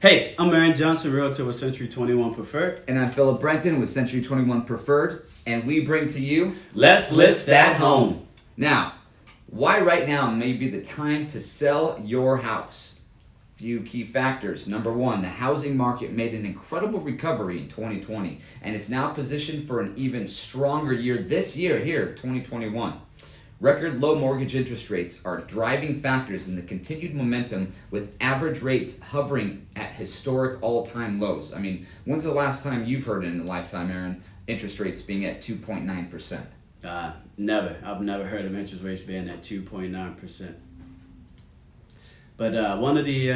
Hey, I'm Aaron Johnson, Realtor with Century 21 Preferred. And I'm Philip Brenton with Century 21 Preferred, and we bring to you Let's List That Home. Now, why right now may be the time to sell your house? Few key factors. Number one, the housing market made an incredible recovery in 2020 and is now positioned for an even stronger year this year, 2021. Record low mortgage interest rates are driving factors in the continued momentum, with average rates hovering at historic all-time lows. I mean, when's the last time you've heard in a lifetime, Aaron, interest rates being at 2.9%? Never. I've never heard of interest rates being at 2.9%. But one of the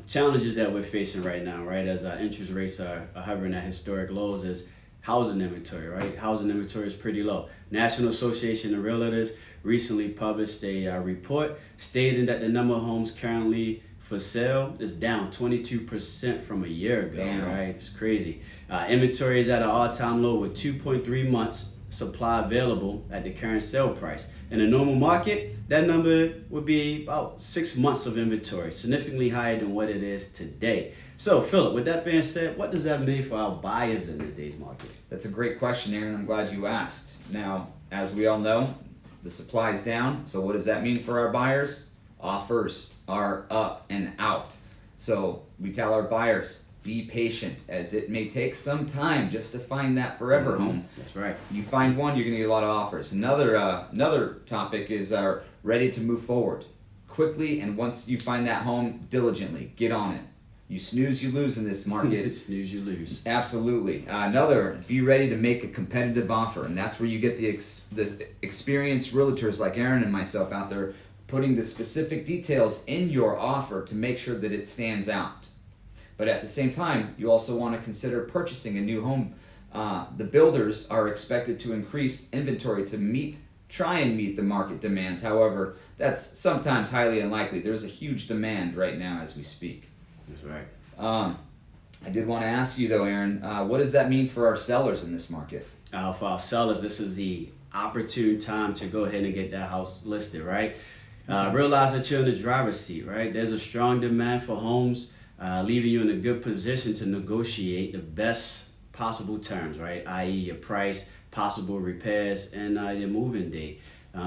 challenges that we're facing right now, right, as interest rates are hovering at historic lows, is housing inventory, right? Housing inventory is pretty low. National Association of Realtors recently published a report stating that the number of homes currently for sale is down 22% from a year ago. Damn. Right? It's crazy. Inventory is at an all-time low with 2.3 months supply available at the current sale price. In a normal market, that number would be about 6 months of inventory, significantly higher than what it is today. So, Philip, with that being said, what does that mean for our buyers in today's market? That's a great question, Aaron. I'm glad you asked. Now, as we all know, the supply is down. So what does that mean for our buyers? Offers are up and out. So we tell our buyers, be patient, as it may take some time just to find that forever home. That's right. You find one, you're going to get a lot of offers. Another topic is ready to move forward quickly, and once you find that home, diligently get on it. You snooze, you lose in this market. Snooze, you lose. Absolutely. Another, be ready to make a competitive offer, and that's where you get the experienced realtors like Aaron and myself out there putting the specific details in your offer to make sure that it stands out. But at the same time, you also want to consider purchasing a new home. The builders are expected to increase inventory to try and meet the market demands. However, that's sometimes highly unlikely. There's a huge demand right now as we speak. That's right. I did want to ask you though, Aaron, what does that mean for our sellers in this market? For our sellers, this is the opportune time to go ahead and get that house listed, right? Realize that you're in the driver's seat, right? There's a strong demand for homes, leaving you in a good position to negotiate the best possible terms, right? I.e. your price, possible repairs, and your moving date.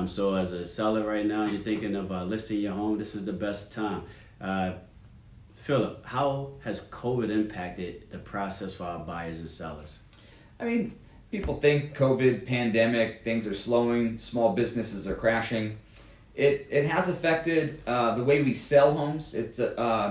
So as a seller right now, you're thinking of listing your home, this is the best time. Philip, how has COVID impacted the process for our buyers and sellers? I mean, people think COVID, pandemic, things are slowing, small businesses are crashing. It has affected the way we sell homes. It's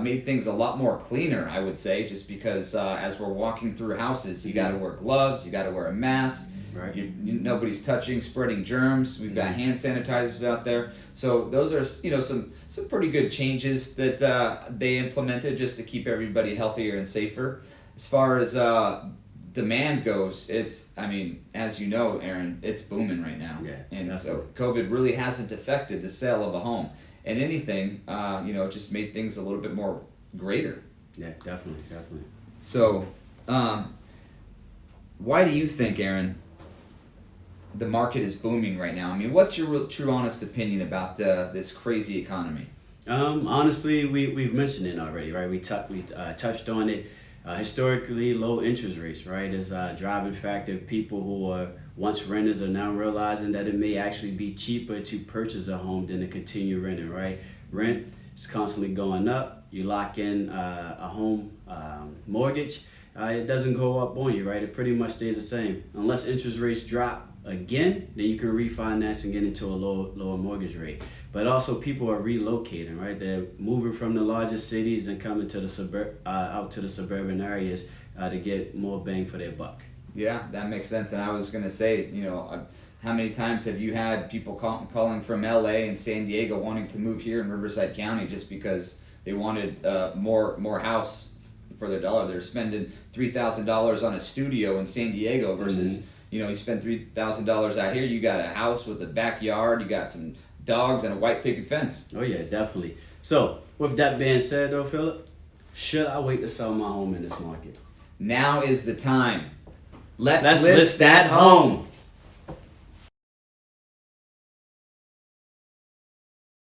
made things a lot more cleaner, I would say, just because as we're walking through houses, you got to wear gloves, you got to wear a mask. Right. Nobody's touching, spreading germs. We've got hand sanitizers out there. So those are some pretty good changes that they implemented just to keep everybody healthier and safer. As far as demand goes, as you know, Aaron, it's booming right now. Yeah, and definitely. so COVID really hasn't affected the sale of a home. And anything, it just made things a little bit more greater. Yeah, definitely. So, why do you think, Aaron, the market is booming right now? I mean, what's your real, true, honest opinion about this crazy economy? Honestly, we've mentioned it already, right? We touched on it. Historically low interest rates, right, is a driving factor. People who are once renters are now realizing that it may actually be cheaper to purchase a home than to continue renting, right? Rent is constantly going up. You lock in a home mortgage, it doesn't go up on you, right? It pretty much stays the same. Unless interest rates drop again, then you can refinance and get into a lower mortgage rate. But also people are relocating, right? They're moving from the largest cities and coming to the out to the suburban areas to get more bang for their buck. Yeah, that makes sense. And I was going to say, how many times have you had people calling from LA and San Diego wanting to move here in Riverside County just because they wanted more house for their dollar? They're spending $3,000 on a studio in San Diego versus, you spend $3,000 out here, you got a house with a backyard, you got some dogs and a white picket fence. Oh yeah, definitely. So with that being said though, Philip, should I wait to sell my home in this market? Now is the time. Let's list that home.